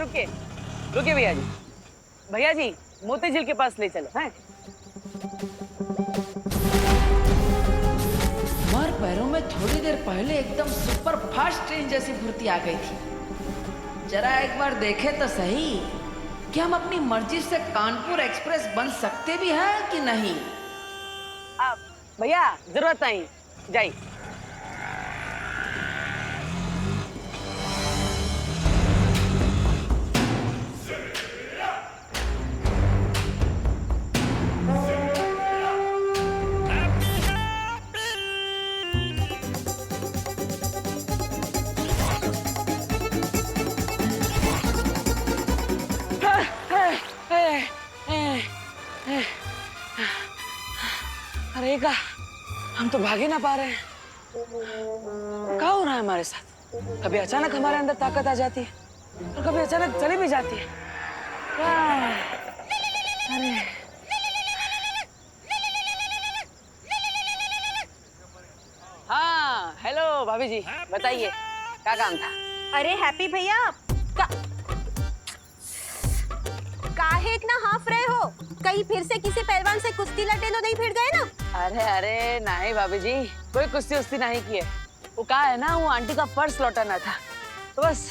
रुकिए रुकिए भैया जी। भैया जी मोती झील के पास ले चलो हैं। हमारे पैरों में थोड़ी देर पहले एकदम सुपर फास्ट ट्रेन जैसी फुर्ती आ गई थी। जरा एक बार देखे तो सही कि हम अपनी मर्जी से कानपुर एक्सप्रेस बन सकते भी हैं कि नहीं। आप भैया जरूरत नहीं, जाइए। अरे का हम तो भाग ही ना पा रहे हैं। क्या हो रहा है हमारे साथ? कभी अचानक हमारे अंदर ताकत आ जाती है और कभी अचानक चली भी जाती है। अरे हाँ, हेलो भाभी जी, बताइए क्या काम था? अरे हैप्पी भैया काहे इतना हाफ रहे हो? कहीं फिर से किसी पहलवान से कुश्ती लड़ने तो नहीं भिड़ गए ना? अरे अरे नहीं भाभी जी, कोई कुश्ती उस्ती नहीं की है। वो कहा है ना, वो आंटी का पर्स लौटाना था, तो बस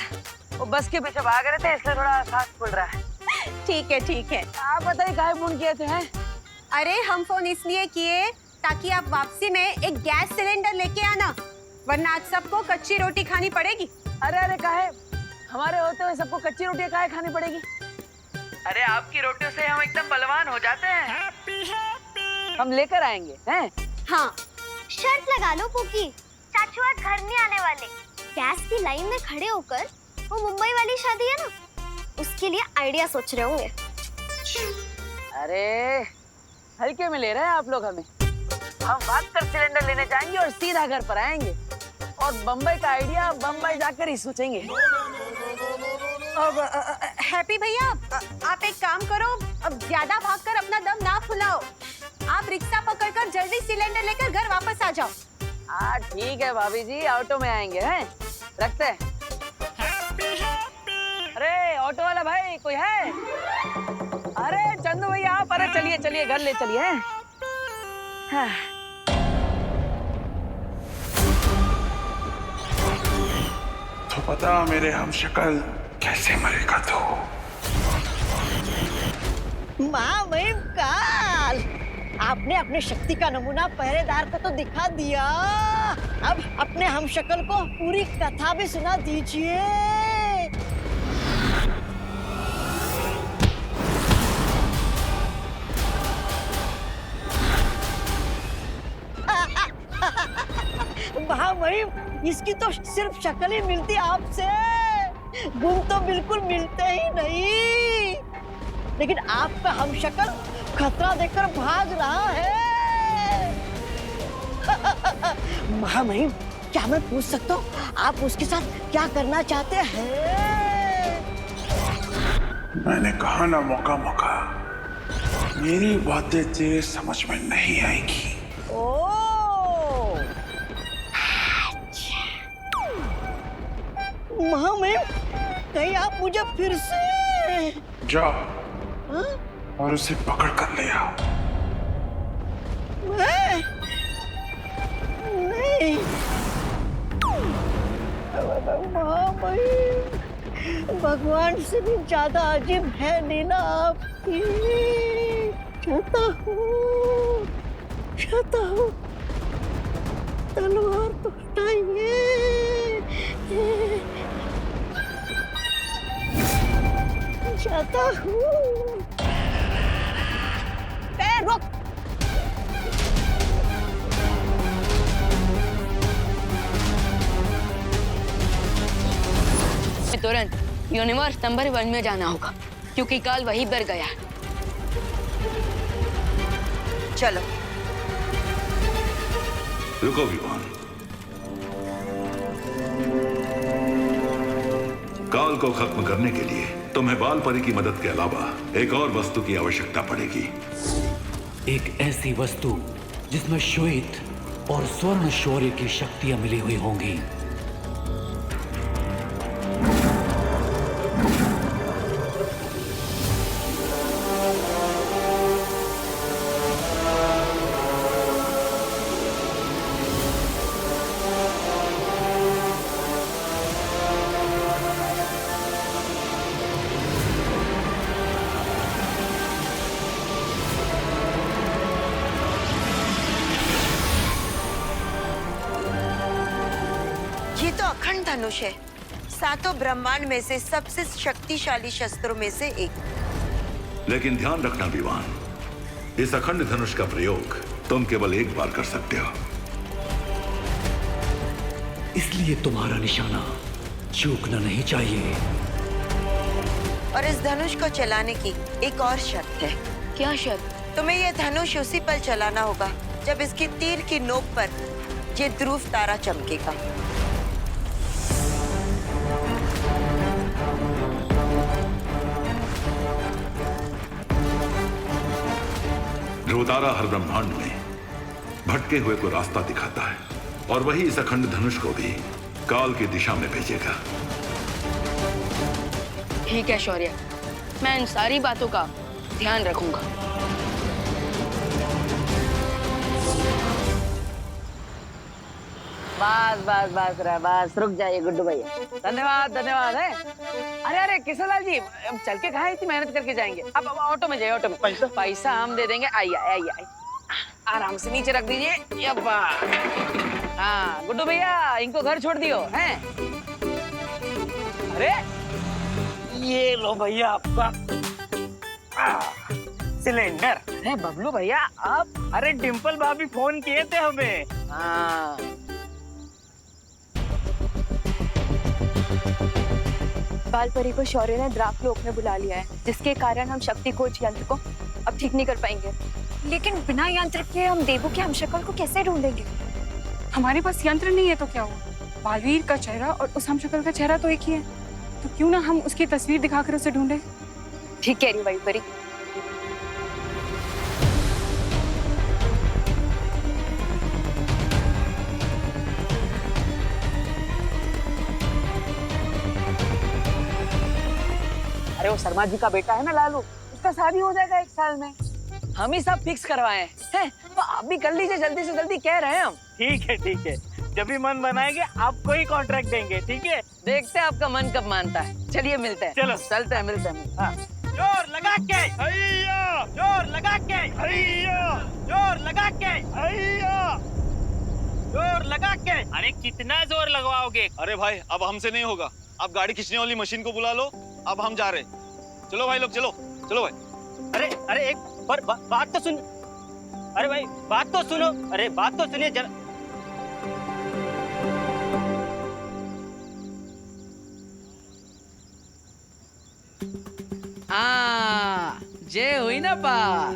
वो बस के पीछे भाग रहे थे, इसलिए थोड़ा सांस फूल रहा है। ठीक है ठीक है। आप बताइए काहे फोन किए थे? हैं? अरे हम फोन इसलिए किए ताकि आप वापसी में एक गैस सिलेंडर लेके आना, वरना आज सबको कच्ची रोटी खानी पड़ेगी। अरे अरे काहे? हमारे होते हुए सबको कच्ची रोटियां काहे खानी पड़ेगी? अरे आपकी रोटियों से हम एकदम बलवान हो जाते हैं। हैप्पी हैप्पी हम लेकर आएंगे हैं? हाँ शर्त लगा लो पुकी, चाचू आज घर नहीं आने वाले। गैस की लाइन में खड़े होकर वो मुंबई वाली शादी है ना, उसके लिए आइडिया सोच रहे होंगे। अरे हल्के में ले रहे हैं आप लोग हमें। हम भागकर सिलेंडर लेने जाएंगे और सीधा घर पर आएंगे और बम्बई का आइडिया बम्बई जाकर ही सोचेंगे। अब हैप्पी भैया आप एक काम करो, अब ज्यादा भागकर अपना दम ना फुलाओ। आप रिक्शा पकड़कर जल्दी सिलेंडर लेकर घर वापस आ जाओ। हाँ ठीक है भाभी जी, ऑटो में आएंगे हैं, रखते हैं। अरे ऑटो वाला भाई कोई है? अरे चंदू भैया आप, अरे चलिए चलिए घर ले चलिए हैं। हाँ। तो पता मेरे हम शक्ल कैसे मरेगा तो। माँ बहन काल, आपने अपनी शक्ति का नमूना पहरेदार को तो दिखा दिया, अब अपने हम शक्ल को पूरी कथा भी सुना दीजिए। महामहिम, इसकी तो सिर्फ शक्ल ही मिलती आपसे, गुण तो बिल्कुल मिलते ही नहीं। लेकिन आपका हम शक्ल खतरा देखकर भाग रहा है। महामहिम, क्या मैं पूछ सकता हूँ आप उसके साथ क्या करना चाहते हैं? मैंने कहा ना, मौका मौका, मेरी बातें तेरे समझ में नहीं आएगी। ओ महामहिम, कहीं आप मुझे फिर से जाओ हाँ? और उसे पकड़ कर ले आओ। नहीं महामहिम, भगवान से भी ज्यादा अजीब है लीला आपकी। चाहता हूँ तलवार तो हटाइए। चाहता हूँ। रुक। तुरंत यूनिवर्स नंबर 1 में जाना होगा, क्योंकि कल वही बर गया। चलो रुको विमान, काल को खत्म करने के लिए तुम्हें बाल परी की मदद के अलावा एक और वस्तु की आवश्यकता पड़ेगी। एक ऐसी वस्तु जिसमें श्वेत और स्वर्ण शौर्य की शक्तियां मिली हुई होंगी। अखंड धनुष है, सातों ब्रह्मांड में से सबसे शक्तिशाली शस्त्रों में से एक। लेकिन ध्यान रखना विवान, इस अखंड धनुष का प्रयोग तुम केवल एक बार कर सकते हो। इसलिए तुम्हारा निशाना चूकना नहीं चाहिए। और इस धनुष को चलाने की एक और शर्त है। क्या शर्त? तुम्हें यह धनुष उसी पल चलाना होगा जब इसकी तीर की नोक पर ये ध्रुव तारा चमकेगा। ध्रुव तारा हर ब्रह्मांड में भटके हुए को रास्ता दिखाता है, और वही इस अखंड धनुष को भी काल की दिशा में भेजेगा। ठीक है शौर्य, मैं इन सारी बातों का ध्यान रखूंगा। बस बस बस रे, बस रुक जाइए गुड्डू भैया। धन्यवाद धन्यवाद है। अरे अरे किशनलाल जी, अब चल के कहाँ इतनी मेहनत करके जाएंगे? अब ऑटो में जाइए, ऑटो में। पैसा हम दे देंगे। आइए आइए आइए, आराम से नीचे रख दीजिए। यब्बा। हाँ गुड्डू भैया, इनको घर छोड़ दियो हैं? अरे ये लो भैया आपका सिलेंडर। अरे बबलू भैया आप? अरे डिम्पल भाभी फोन किए थे हमें। हाँ बाल परी को शौर्य ने द्राक लोक में बुला लिया है, जिसके कारण हम शक्ति कोच यंत्र को अब ठीक नहीं कर पाएंगे। लेकिन बिना यंत्र के हम देवू के हमशक्ल को कैसे ढूंढेंगे? हमारे पास यंत्र नहीं है तो क्या हुआ? बालवीर का चेहरा और उस हमशक्ल का चेहरा तो एक ही है, तो क्यों ना हम उसकी तस्वीर दिखाकर उसे ढूंढे? ठीक कह रही बाल परी। अरे वो शर्मा जी का बेटा है ना लालू, उसका शादी हो जाएगा 1 साल में। हम ही सब फिक्स करवाए हैं, तो आप भी कर लीजिए, जल्दी से जल्दी कह रहे हैं हम। ठीक है ठीक है, जब भी मन बनाएंगे आपको ही कॉन्ट्रैक्ट देंगे। ठीक है, देखते हैं आपका मन कब मानता है। चलिए मिलते हैं। चलो चलते हैं, मिलते हैं। हाँ। जोर लगा के हैया, जोर लगा के हैया, जोर लगा के हैया, जोर लगा के। अरे कितना जोर लगवाओगे? अरे भाई अब हमसे नहीं होगा, आप गाड़ी खींचने वाली मशीन को बुला लो। अब हम जा रहे, चलो भाई लोग, चलो चलो भाई। अरे अरे एक पर बात तो सुन। अरे भाई बात तो सुनो, अरे बात तो सुनिए जरा। हाँ, जय हुई ना बात।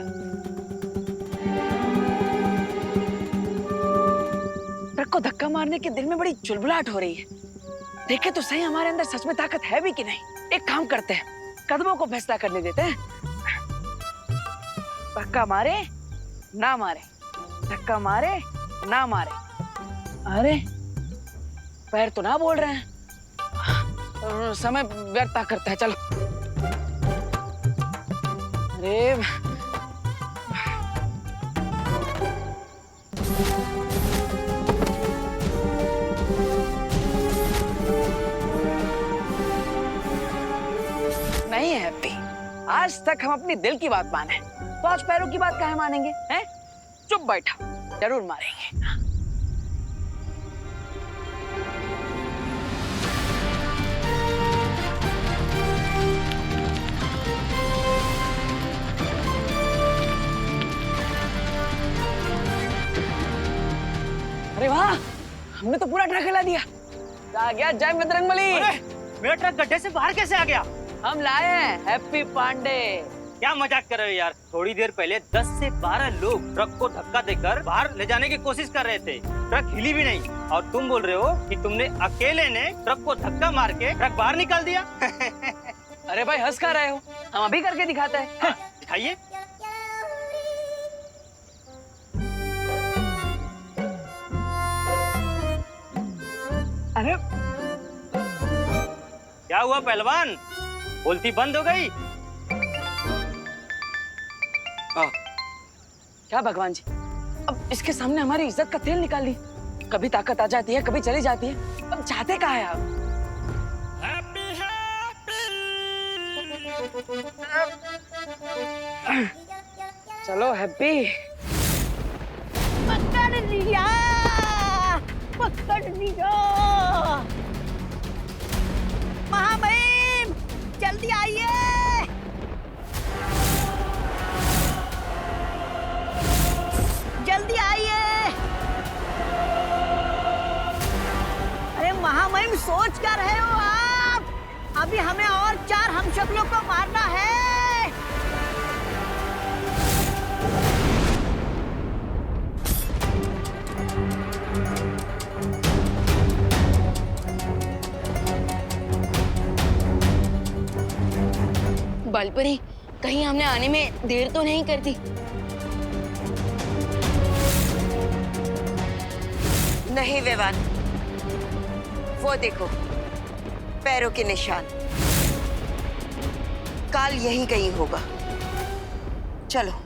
ट्रक को धक्का मारने के दिल में बड़ी चुलबुलाहट हो रही है। देखे तो सही हमारे अंदर सच में ताकत है भी कि नहीं। एक काम करते हैं, कदमों को फैसला करने देते हैं। धक्का मारे ना मारे, धक्का मारे ना मारे। अरे पैर तो ना बोल रहे हैं, समय व्यर्थ करता है। चलो। अरे नहीं है हैप्पी, आज तक हम अपनी दिल की बात माने, तो आज पैरों की बात काहे मानेंगे? हैं? चुप बैठा, जरूर मारेंगे। अरे वाह, हमने तो पूरा ट्रक हिला दिया। आ गया जय बजरंगबली। मेरा ट्रक गड्ढे से बाहर कैसे आ गया? हम लाए हैं हैप्पी पांडे। क्या मजाक कर रहे हो यार? थोड़ी देर पहले 10 से 12 लोग ट्रक को धक्का देकर बाहर ले जाने की कोशिश कर रहे थे। ट्रक हिली भी नहीं, और तुम बोल रहे हो कि तुमने अकेले ने ट्रक को धक्का मार के ट्रक बाहर निकाल दिया। अरे भाई हंस कर रहे हो, हम अभी करके दिखाते हैं। दिखाइए। अरे क्या हुआ पहलवान, बोलती बंद हो गई? क्या भगवान जी, अब इसके सामने हमारी इज्जत का तेल निकाल ली। कभी ताकत आ जाती है, कभी चली जाती है। अब चाहते कहाँ है आप? चलो हैप्पी। पकड़ लिया, पकड़ लिया। बालपरी, कहीं हमने आने में देर तो नहीं कर दी? नहीं विवान, वो देखो पैरों के निशान। काल यहीं कहीं होगा। चलो।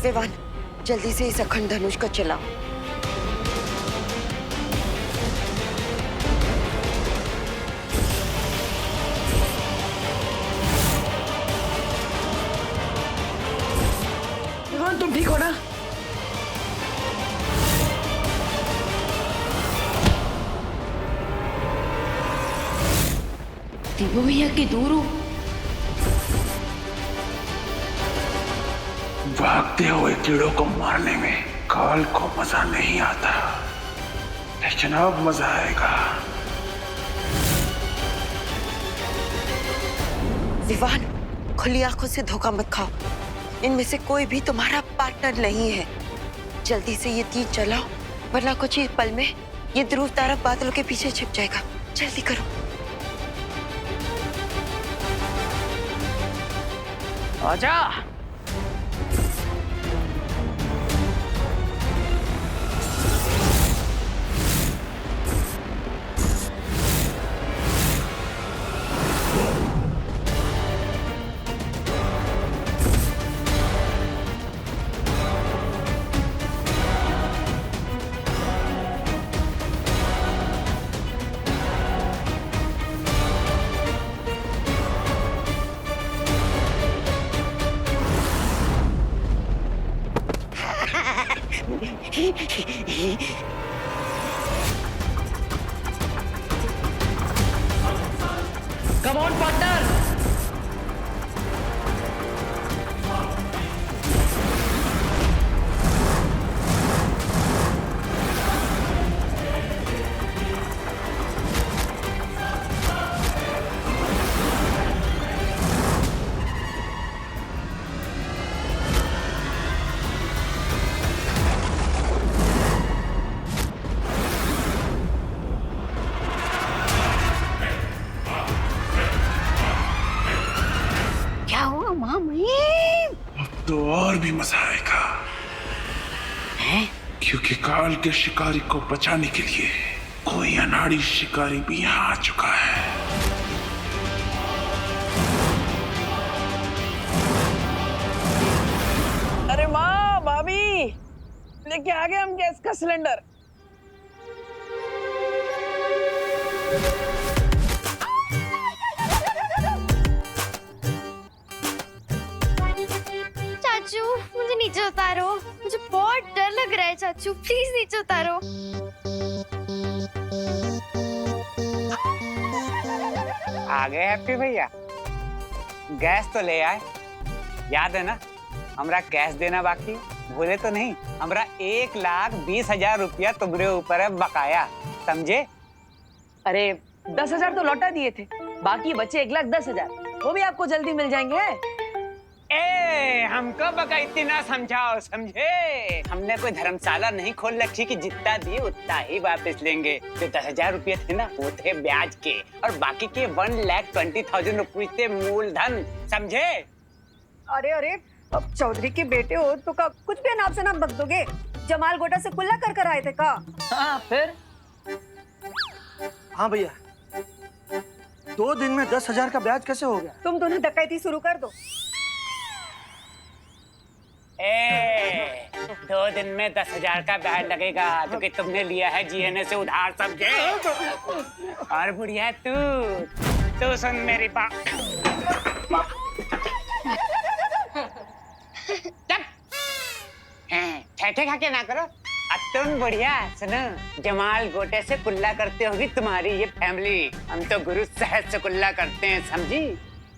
विवान, जल्दी से इस अखंड धनुष को चलाओ। विवान, तुम ठीक हो ना? दीपू भैया की दूर हो। भागते हुए कीड़ों को मारने में काल को मजा नहीं आता, लेकिन अब मजा आएगा। विवान, खुली आंखों से धोखा मत खाओ। इनमें से कोई भी तुम्हारा पार्टनर नहीं है। जल्दी से ये तीर चलाओ, वरना कुछ ही पल में ये ध्रुव तारा बादलों के पीछे छिप जाएगा। जल्दी करो। आजा। Come on, partner! अब तो और भी मजा आएगा। क्योंकि काल के शिकारी को बचाने के लिए कोई अनाड़ी शिकारी भी यहाँ आ चुका है। अरे माँ, भाभी, लेके आ गए हम गैस का सिलेंडर। चाचू, मुझे नीचे उतारो। मुझे बहुत डर लग रहा है चाचू, प्लीज नीचे उतारो। आ गए हैप्पी भैया। गैस तो ले आए। याद है ना, हमरा कैश देना बाकी, भूले तो नहीं? हमरा 1,20,000 रुपया तुम्हारे ऊपर है बकाया, समझे? अरे 10,000 तो लौटा दिए थे, बाकी बचे 1,10,000, वो भी आपको जल्दी मिल जाएंगे। ए, हमको बकायती ना समझाओ, समझे? हमने कोई धर्मशाला नहीं खोल रखी कि जितना दिए उतना ही वापस लेंगे। जो 10,000 रुपये थे ना, वो थे ब्याज के, और बाकी के 1,20,000 रुपये थे मूलधन, समझे? अरे अरे, अब चौधरी के बेटे हो तो का कुछ भी अनाप शनाप बक दोगे? जमाल गोटा से कुल्ला कर आए थे का? हाँ, फिर? हाँ भैया, 2 दिन में 10,000 का ब्याज कैसे हो गया? तुम दोनों डकैती शुरू कर दो। 2 दिन में 10,000 का ब्याज लगेगा, क्योंकि तुमने लिया है जीएनए से उधार, समझे? और बुढ़िया तू सुन मेरी बात। ठेठे खा के ना करो। अब तुम बढ़िया सुनो, जमाल गोटे से कुल्ला करते होगी तुम्हारी ये फैमिली, हम तो गुरु साहब से कुल्ला करते हैं, समझी?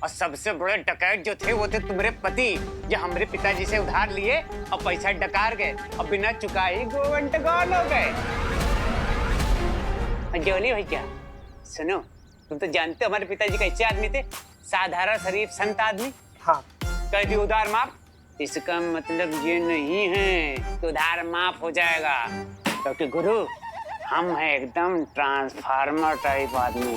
और सबसे बड़े डकैत जो थे वो थे तुम्हारे पति, जो हमारे पिताजी से उधार लिए और पैसा डकार गए और बिना चुकाई गोवंट गौन हो गए। जोली भैया सुनो, तुम तो जानते हो हमारे पिताजी कैसे आदमी थे, साधारण शरीफ संत आदमी। हाँ। कर दी उधार माफ, इसका मतलब ये नहीं है कि उधार माफ हो जाएगा, क्योंकि गुरु हम हैं एकदम ट्रांसफार्मर टाइप आदमी।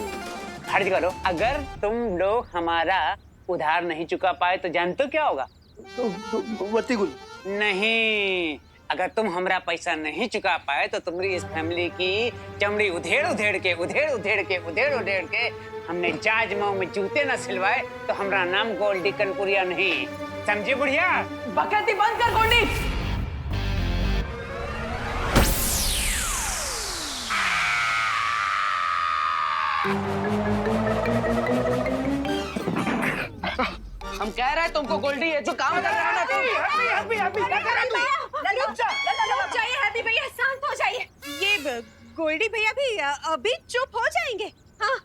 फर्ज करो अगर तुम लोग हमारा उधार नहीं चुका पाए तो जानते हो क्या होगा? नहीं, अगर तुम हमारा पैसा नहीं चुका पाए तो तुम्हारी इस फैमिली की चमड़ी उधेड़ उधेड़ के हमने जाज माऊ में जूते न सिलवाए तो हमारा नाम गोल्डी कनपुरिया नहीं, समझे बुढ़िया? बकैती बंद कर गोल्डी। हम कह रहे हैं तुमको गोल्डी है जो काम कर रहा है ना रुक जाइए हैप्पी भैया, शांत हो जाइए। ये गोल्डी भैया भी अभी चुप हो जाएंगे। हाँ।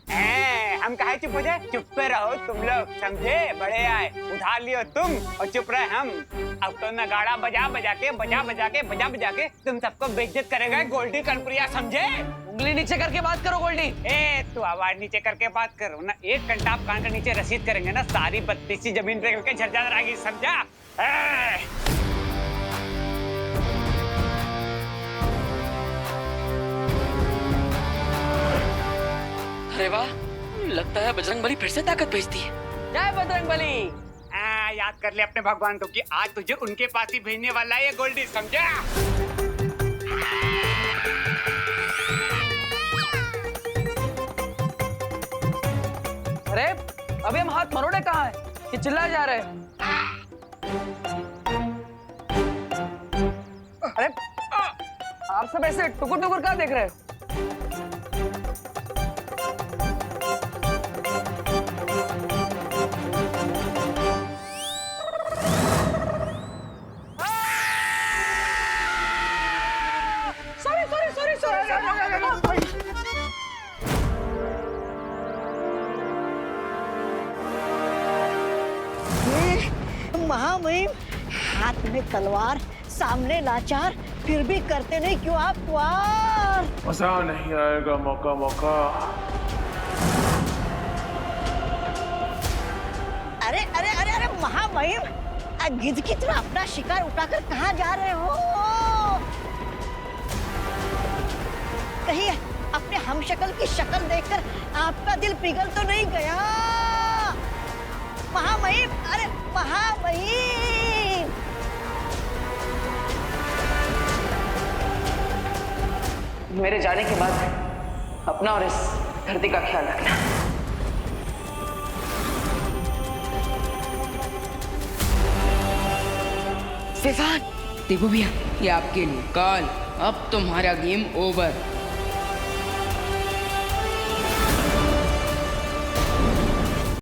हम कहे चुप हो जाए? चुप पे रहो तुम लोग, समझे? बड़े आए, उधार लियो तुम और चुप रहे हम। अब तो नगाड़ा बजा बजा के तुम सबको बेइज्जत करेगा गोल्डी कनपुरिया, समझे? उंगली नीचे करके बात करो गोल्डी। तू आवाज नीचे करके बात करो ना, एक घंटा आप कान के नीचे रसीद करेंगे ना, सारी 32 जमीन पे करके झरझर आएगी, समझा? अरे वाह, लगता है बजरंगबली फिर से ताकत भेजती है। जय बजरंगबली। याद कर ले अपने भगवान को कि आज तुझे उनके पास ही भेजने वाला है ये गोल्डी, समझा? अरे अभी हम हाथ मरोड़े कहाँ हैं कि चिल्लाए जा रहे हैं? अरे आप सब ऐसे टुकुर टुकुर क्या देख रहे हो? महामहिम, हाथ में तलवार, सामने लाचार, फिर भी करते नहीं क्यों आप वार? मजा नहीं आएगा मौका मौका। अरे अरे अरे अरे महामहिम, गिद्ध की तरह अपना शिकार उठाकर कहाँ जा रहे हो? कहीं अपने हमशक्ल की शक्ल देखकर आपका दिल पिघल तो नहीं गया? महामहिम, अरे महामहिम! मेरे जाने के बाद अपना और इस धरती का ख्याल रखना। विवान, देखो भैया, ये आपके लिए कॉल, अब तुम्हारा गेम ओवर।